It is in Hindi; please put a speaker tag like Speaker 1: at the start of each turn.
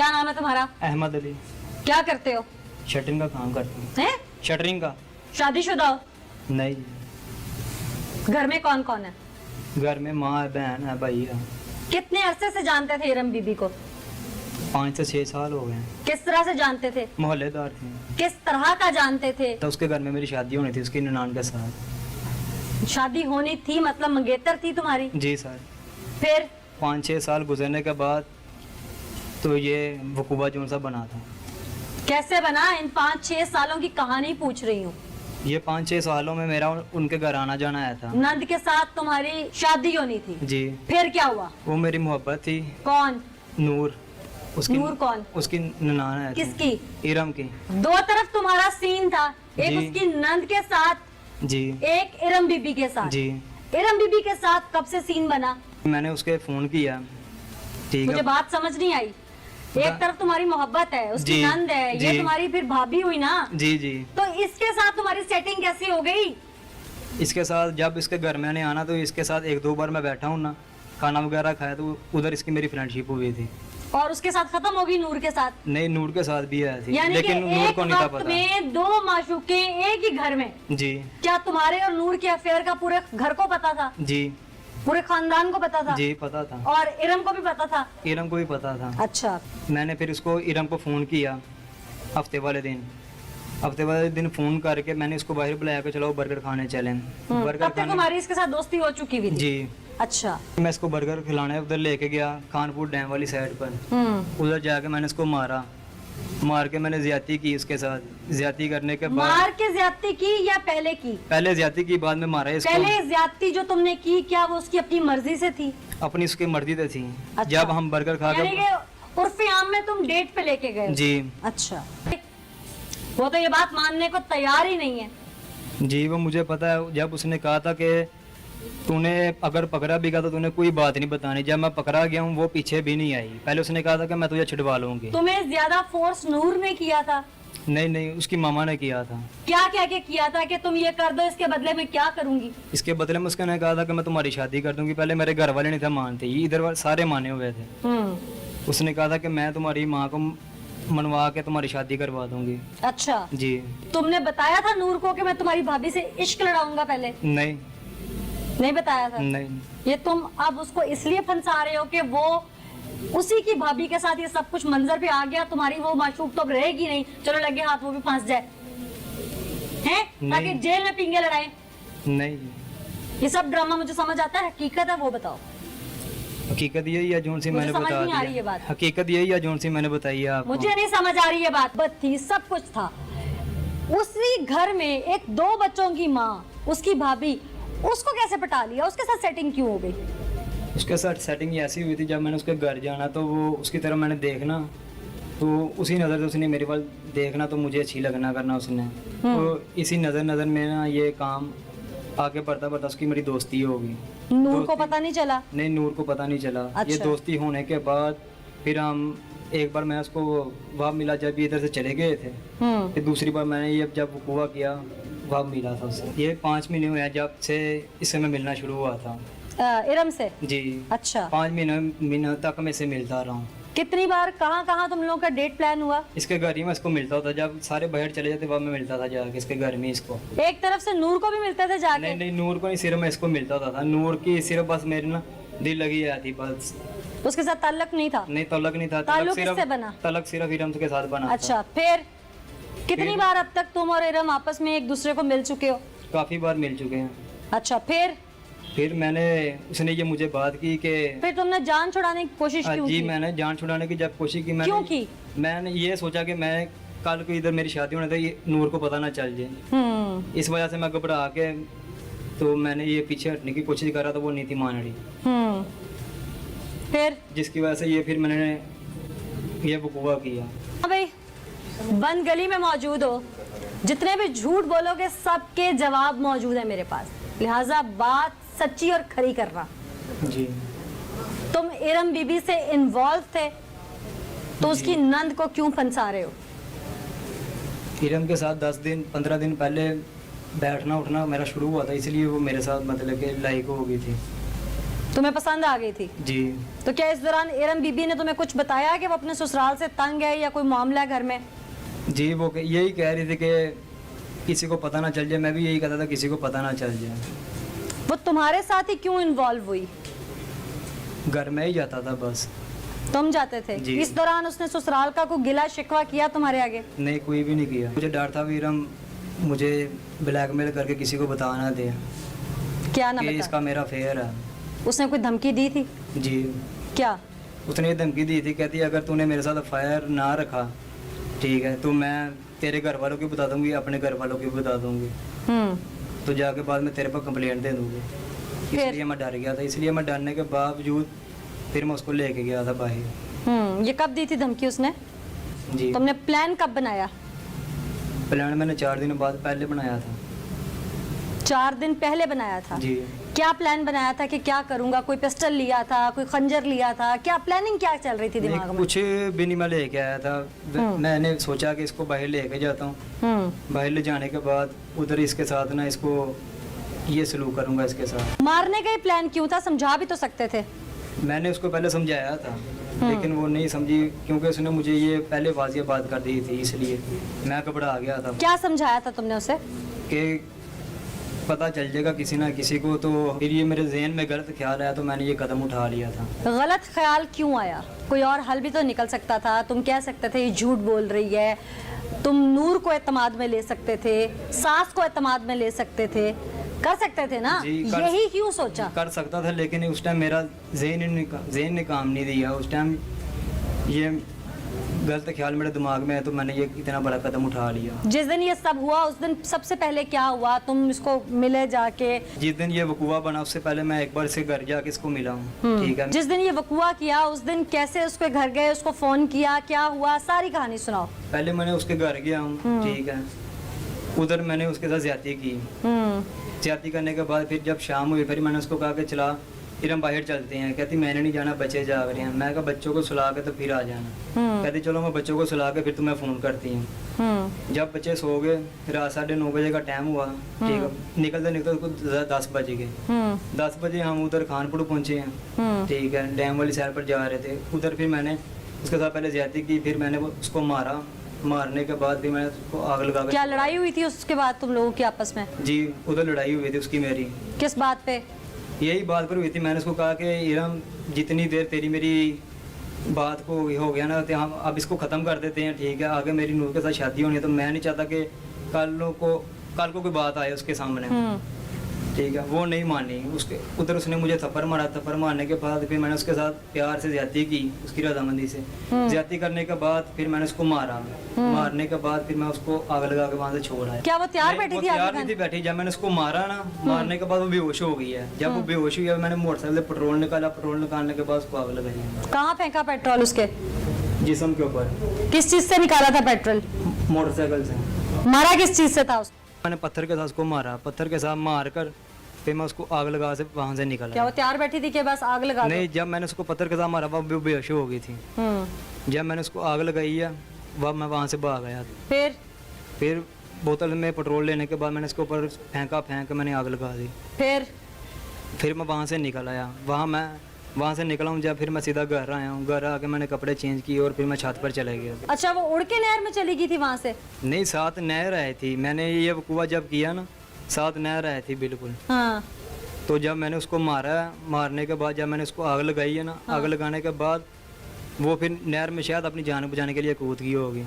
Speaker 1: क्या नाम है तुम्हारा?
Speaker 2: अहमद अली।
Speaker 1: क्या करते हो?
Speaker 2: शटरिंग का काम करती हूँ।
Speaker 1: हैं?
Speaker 2: शटरिंग का।
Speaker 1: शादीशुदा हो?
Speaker 2: नहीं,
Speaker 1: घर में कौन कौन है?
Speaker 2: घर में माँ है, बहन है, भाई है।
Speaker 1: कितने अरसे से जानते थे इरम बीबी को?
Speaker 2: 5 से 6 साल हो गए हैं।
Speaker 1: किस तरह से जानते थे?
Speaker 2: मोहल्लेदार थे।
Speaker 1: किस तरह का जानते थे?
Speaker 2: तो उसके घर में मेरी शादी होनी थी, उसकी ननान के साथ।
Speaker 1: शादी होनी थी मतलब मंगेतर थी तुम्हारी?
Speaker 2: जी सर।
Speaker 1: फिर
Speaker 2: 5-6 साल गुजरने के बाद तो ये वकूबा जोन सा बना था।
Speaker 1: कैसे बना? इन 5-6 सालों की कहानी पूछ रही हूँ।
Speaker 2: ये 5-6 सालों में मेरा उनके घर आना जाना आया था।
Speaker 1: नंद के साथ तुम्हारी शादी होनी थी?
Speaker 2: जी।
Speaker 1: फिर क्या हुआ?
Speaker 2: वो मेरी मोहब्बत थी।
Speaker 1: कौन?
Speaker 2: नूर। उसकी
Speaker 1: नूर कौन?
Speaker 2: उसकी ननान है।
Speaker 1: किसकी?
Speaker 2: इरम की।
Speaker 1: दो तरफ तुम्हारा सीन था, एक
Speaker 2: जी।
Speaker 1: उसकी नंद के साथ,
Speaker 2: जी
Speaker 1: एक इरम बीबी के साथ।
Speaker 2: जी।
Speaker 1: इरम बीबी के साथ कब से सीन बना?
Speaker 2: मैंने उसके फोन किया। ठीक
Speaker 1: मुझे
Speaker 2: है।
Speaker 1: बात समझ नहीं आई। एक तरफ तुम्हारी मोहब्बत है, उसकी
Speaker 2: जी,
Speaker 1: नंद है, ये
Speaker 2: जी।
Speaker 1: तुम्हारी फिर भाभी हुई ना?
Speaker 2: जी जी।
Speaker 1: तो इसके साथ तुम्हारी सेटिंग कैसे हो गई?
Speaker 2: इसके साथ जब इसके घर में आने आना तो इसके साथ 1-2 बार मैं बैठा हूँ ना, खाना वगैरह खाया, तो उधर इसकी मेरी फ्रेंडशिप हुई थी।
Speaker 1: और उसके साथ खत्म होगी नूर के साथ?
Speaker 2: नहीं, नूर के साथ भी आई थी,
Speaker 1: यानी
Speaker 2: लेकिन
Speaker 1: कि
Speaker 2: नूर
Speaker 1: एक
Speaker 2: को नहीं था
Speaker 1: वक्त
Speaker 2: पता।
Speaker 1: में दो माशूके एक ही घर में।
Speaker 2: जी
Speaker 1: क्या तुम्हारे और नूर के अफेयर का पूरे घर को पता था?
Speaker 2: जी
Speaker 1: पूरे खानदान को पता था?
Speaker 2: जी पता था।
Speaker 1: और इरम को भी पता था?
Speaker 2: इरम को भी पता था।
Speaker 1: अच्छा।
Speaker 2: मैंने फिर उसको इरम को फ़ोन किया हफ्ते वाले दिन फ़ोन करके मैंने उसको बाहर बुलाया कि चलो बर्गर खाने चलें। बर्गर
Speaker 1: तब तक तुम्हारी इसके साथ दोस्ती हो चुकी हुई थी?
Speaker 2: जी।
Speaker 1: अच्छा।
Speaker 2: मैं इसको बर्गर खिलाने उधर लेके गया, खानपुर डैम वाली साइड पर। उधर जाके मैंने उसको मार के मैंने ज्यादती की उसके साथ। ज्यादती करने के बाद
Speaker 1: मार के ज्यादती की या पहले की?
Speaker 2: पहले ज्यादती की, बाद में मारा इसको।
Speaker 1: पहले ज्यादती जो तुमने की, क्या वो उसकी अपनी मर्जी से थी?
Speaker 2: अपनी उसकी मर्जी से थी।
Speaker 1: अच्छा।
Speaker 2: जब हम बर्गर खा
Speaker 1: यानी
Speaker 2: के
Speaker 1: कि उर्फे आम में तुम डेट पे लेके गए?
Speaker 2: जी
Speaker 1: अच्छा। वो तो ये बात मानने को तैयार ही नहीं है।
Speaker 2: जी, वो मुझे पता है। जब उसने कहा था कि तूने अगर पकड़ा भी गया तो तूने कोई बात नहीं बतानी, जब मैं पकड़ा गया हूँ वो पीछे भी नहीं आई। पहले उसने कहा था कि मैं तुझे छिड़वा लूंगी।
Speaker 1: तुम्हें ज्यादा फोर्स नूर ने किया था?
Speaker 2: नहीं, उसकी मामा ने किया था।
Speaker 1: क्या क्या क्या किया था कि तुम ये कर दो, इसके बदले में क्या करूंगी?
Speaker 2: इसके बदले में उसने कहा था कि मैं तुम्हारी शादी कर दूंगी। पहले मेरे घर वाले नहीं थे मानते, इधर सारे माने हुए थे। उसने कहा था कि मैं तुम्हारी माँ को मनवा के तुम्हारी शादी करवा दूंगी।
Speaker 1: अच्छा।
Speaker 2: जी।
Speaker 1: तुमने बताया था नूर को कि मैं तुम्हारी भाभी से इश्क लड़ाऊंगा? पहले नहीं बताया था?
Speaker 2: नहीं।
Speaker 1: ये तुम अब उसको इसलिए फंसा रहे हो कि वो उसी की भाभी के साथ ये सब कुछ मंजर पे आ गया, तुम्हारी वो माशूक तो अब रहेगी नहीं, चलो लगे हाथ वो भी फंस जाए हैं, ताकि जेल में पिंगे लड़ाए?
Speaker 2: नहीं,
Speaker 1: ये सब ड्रामा मुझे समझ आता है, हकीकत है वो बताओ।
Speaker 2: हकीकत यही है जोन सी मैंने
Speaker 1: समझ
Speaker 2: बता
Speaker 1: नहीं आ रही ये
Speaker 2: दी।
Speaker 1: बात।
Speaker 2: हकीकत यही है जोन सी मैंने बताई है आपको।
Speaker 1: मुझे नहीं समझ आ रही ये बात थी, सब कुछ था। उसी घर में एक 2 बच्चों की माँ, उसकी भाभी, उसको कैसे पटा लिया? उसके साथ सेटिंग क्यों हो गई?
Speaker 2: उसके साथ सेटिंग ऐसी हुई थी, जब मैंने उसके घर जाना तो वो उसकी तरफ मैंने देखना, तो उसी नज़र से उसने मेरे पास देखना, तो मुझे अच्छी लगना करना उसने। तो इसी नज़र में ना ये काम आगे बढ़ता उसकी मेरी दोस्ती होगी।
Speaker 1: नूर को पता नहीं चला?
Speaker 2: नहीं, नूर को पता नहीं चला।
Speaker 1: अच्छा।
Speaker 2: ये दोस्ती होने के बाद फिर हम एक बार मैं उसको वहाँ मिला जब ये इधर से चले गए थे। फिर दूसरी बार मैंने ये जब हुआ किया वहाँ मिला था उससे। ये 5 महीने हुए हैं जब से इससे मैं मिलना शुरू हुआ था।
Speaker 1: इरम से?
Speaker 2: जी।
Speaker 1: अच्छा।
Speaker 2: 5 महीने तक मैं इसे मिलता रहा हूँ।
Speaker 1: कितनी बार, कहाँ तुम लोगों का डेट प्लान हुआ?
Speaker 2: इसके घर ही मैं इसको मिलता था, जब सारे बाहर चले जाते वहाँ मैं मिलता था जाके इसके घर में इसको।
Speaker 1: एक तरफ से नूर को भी मिलते थे जाके?
Speaker 2: नहीं, नूर को नहीं, सिर्फ मैं इसको मिलता था। नूर की सिर्फ बस मेरी ना दिल लगी आती बस।
Speaker 1: उसके साथ ताल्लुक नहीं था?
Speaker 2: नहीं, तलक नहीं था।
Speaker 1: ताल्लुक किससे बना?
Speaker 2: तलक सिर्फ इरम के साथ बना।
Speaker 1: अच्छा। फिर कितनी बार अब तक तुम और इरम आपस में एक दूसरे को मिल चुके हो?
Speaker 2: काफी बार मिल चुके हैं।
Speaker 1: अच्छा। फिर
Speaker 2: मैंने उसने ये मुझे बात की कि
Speaker 1: फिर तुमने जान छुड़ाने की कोशिश क्यों
Speaker 2: जी
Speaker 1: की?
Speaker 2: मैंने जान छुड़ाने की जब कोशिश की,
Speaker 1: क्यों की?
Speaker 2: मैंने ये सोचा कि मैं कल को इधर मेरी शादी होने तो ये नूर को पता ना चल जाए। इस वजह से मैं घबरा के तो मैंने ये पीछे हटने की कोशिश करा, तो वो नहीं थी मान रही।
Speaker 1: फिर
Speaker 2: जिसकी वजह से ये फिर मैंने ये वकूआ किया।
Speaker 1: हाँ भाई, बंद गली में मौजूद हो, जितने भी झूठ बोलोगे सबके जवाब मौजूद है मेरे पास, लिहाजा बात सच्ची और खरी करना।
Speaker 2: जी।
Speaker 1: तुम इरम बीबी से इन्वॉल्व थे तो उसकी नंद को क्यों फंसा रहे हो?
Speaker 2: इरम के साथ 10-15 दिन पहले बैठना उठना मेरा शुरू हुआ था, इसलिए वो मेरे साथ मतलब कि लाइक हो गई थी।
Speaker 1: तुम्हें पसंद आ गई थी?
Speaker 2: जी।
Speaker 1: तो क्या इस दौरान इरम बीबी ने तुम्हें कुछ बताया कि वो अपने ससुराल से तंग है या कोई मामला है घर में?
Speaker 2: जी, वो यही कह रही थी कि किसी को पता ना चल जाए। मैं भी यही कहता था किसी को पता ना चल जाए।
Speaker 1: वो तुम्हारे साथ ही क्यों इन्वॉल्व हुई?
Speaker 2: घर में ही जाता था बस।
Speaker 1: तुम जाते थे?
Speaker 2: जी।
Speaker 1: इस दौरान उसने ससुराल का कोई गिला शिकवा किया तुम्हारे आगे?
Speaker 2: नहीं, कोई भी नहीं किया। मुझे डर था वीरम मुझे ब्लैकमेल करके किसी को बता ना दे
Speaker 1: क्या ना
Speaker 2: कि
Speaker 1: बता?
Speaker 2: इसका मेरा फेयर है।
Speaker 1: उसने कोई धमकी दी थी?
Speaker 2: जी,
Speaker 1: क्या?
Speaker 2: उसने ये धमकी दी थी, कहती अगर तूने मेरे साथ फायर ना रखा, ठीक है, तो मैं तेरे घर वालों को बता दूंगी, अपने घर वालों को बता दूंगी, तो जाके बाद में तेरे पर कंप्लेंट दे दूंगी।
Speaker 1: फिर?
Speaker 2: इसलिए मैं डर गया था। इसलिए मैं डरने के बावजूद फिर मैं उसको लेके गया था बाहर।
Speaker 1: ये कब दी थी धमकी उसने?
Speaker 2: जी,
Speaker 1: तुमने प्लान कब बनाया?
Speaker 2: प्लान मैंने 4 दिन बाद पहले बनाया था।
Speaker 1: 4 दिन पहले बनाया था?
Speaker 2: जी,
Speaker 1: क्या प्लान बनाया था कि क्या करूंगा? कोई पिस्टल लिया था, कोई खंजर लिया था? क्या प्लानिंग क्या चल रही थी दिमाग
Speaker 2: नहीं,
Speaker 1: में?
Speaker 2: कुछ भी नहीं मैं लेके आया था। मैंने सोचा कि इसको बाहर लेके जाता हूँ। बाहर ले जाने के बाद उधर इसके साथ ना इसको ये सलूक करूँगा इसके साथ।
Speaker 1: मारने का ही प्लान क्यों था? समझा भी तो सकते थे।
Speaker 2: मैंने उसको पहले समझाया था, लेकिन वो नहीं समझी, क्योंकि उसने मुझे ये पहले वाजिया बात कर दी थी, इसलिए मैं घबरा गया था
Speaker 1: क्या समझाया था तुमने उसे?
Speaker 2: कि पता चल जाएगा किसी ना किसी को। तो फिर ये मेरे जहन में गलत ख्याल आया, तो मैंने ये कदम उठा लिया था।
Speaker 1: गलत ख्याल क्यों आया? कोई और हल भी तो निकल सकता था। तुम कह सकते थे ये झूठ बोल रही है, तुम नूर को एतमाद में ले सकते थे, सास को एतमाद में ले सकते थे, कर सकते थे ना?
Speaker 2: जी,
Speaker 1: यही क्यों सोचा?
Speaker 2: कर सकता था, लेकिन उस टाइम मेरा जहन ने काम नहीं दिया। उस टाइम ये गलत ख्याल मेरे दिमाग में है, तो मैंने ये इतना बड़ा कदम उठा लिया।
Speaker 1: जिस दिन ये सब हुआ उस दिन सबसे पहले क्या हुआ? तुम इसको मिले जाके?
Speaker 2: जिस दिन ये वकूआ बना उससे पहले मैं एक बार से घर जाके इसको मिला हूँ, ठीक है।
Speaker 1: जिस दिन ये वकूआ किया उस दिन कैसे उसके घर गए, उसको फोन किया, क्या हुआ, सारी कहानी सुनाओ।
Speaker 2: पहले मैंने उसके घर गया हूँ, ठीक है। उधर मैंने उसके साथ ज्यादती की। ज्यादती करने के बाद फिर जब शाम हुई, फिर मैंने उसको कहा कि चला फिर हम बाहर चलते हैं। कहती मैंने नहीं जाना, बच्चे जाग रहे हैं। मैं कहा बच्चों को सुला के तो फिर आ जाना। कहती चलो मैं बच्चों को सुला के फिर तुम्हें फ़ोन करती हूँ। जब बच्चे सो गए, रात 9:30 बजे का टाइम हुआ, ठीक है। निकलते निकलते उसको 10 बज गए। 10 बजे हम उधर खानपुर पहुँचे हैं, ठीक है। डैम वाली सैर पर जा रहे थे। उधर फिर मैंने उसके साथ पहले ज्यादती की, फिर मैंने उसको मारा। मारने के बाद फिर मैंने उसको आग लगा के।
Speaker 1: क्या लड़ाई हुई थी उसके बाद तुम लोगों की आपस में?
Speaker 2: जी, उधर लड़ाई हुई थी उसकी मेरी।
Speaker 1: किस बात पे?
Speaker 2: यही बात पर हुई थी। मैंने उसको कहा कि इरम जितनी देर तेरी मेरी बात को हो गया ना, तो हम अब इसको ख़त्म कर देते हैं, ठीक है। आगे मेरी नूर के साथ शादी होनी है, तो मैं नहीं चाहता कि कल को कोई बात आए उसके सामने, ठीक है। वो नहीं मानी। उसके उधर उसने मुझे थप्पड़ मारा। थप्पड़ मारने के बाद फिर मैंने उसके साथ प्यार से ज्यादती की, उसकी रजामंदी से। ज्यादती करने के बाद फिर मैंने उसको मारा। मारने के बाद फिर मैं उसको आग लगा के वहाँ से छोड़ आया।
Speaker 1: क्या वो तैयार बैठी थी?
Speaker 2: तैयार नहीं थी बैठी। जब मैंने उसको मारा ना, मारने के बाद वो बेहोश हो गई है। जब वो बेहोश हुई है, मैंने मोटरसाइकिल से पेट्रोल निकाला। पेट्रोल निकालने के बाद उसको आग लगाई।
Speaker 1: कहाँ फेंका पेट्रोल उसके?
Speaker 2: जिस्म के ऊपर।
Speaker 1: किस चीज से निकाला था पेट्रोल?
Speaker 2: मोटरसाइकिल से।
Speaker 1: मारा किस चीज से था उसको?
Speaker 2: मैंने पत्थर के साथ उसको मारा। पत्थर के साथ मार कर फिर मैं उसको आग लगा से वहाँ से निकला।
Speaker 1: क्या वो तैयार बैठी थी कि बस आग लगा दो?
Speaker 2: नहीं, जब मैंने उसको पत्थर के साथ मारा वो बेहोश हो गई थी। जब मैंने उसको आग लगाई है, वह मैं वहाँ से भाग गया। फिर बोतल में पेट्रोल लेने के बाद मैंने उसके ऊपर फेंक के मैंने आग लगा दी। फिर मैं वहाँ से निकल आया। वहाँ से निकला हूँ जब फिर मैं सीधा घर आया हूँ। घर आके मैंने कपड़े चेंज किए और फिर मैं छत पर चला गया।
Speaker 1: अच्छा, वो उड़ के नहर में चली गई थी वहाँ से?
Speaker 2: नहीं, साथ नहर आई थी। मैंने ये वकूआ जब किया ना, साथ नहर आई थी बिल्कुल।
Speaker 1: हाँ।
Speaker 2: तो जब मैंने उसको मारा, मारने के बाद जब मैंने उसको आग लगाई है ना, आग लगाने के बाद वो फिर नहर में शायद अपनी जान बचाने के लिए कूद गई होगी।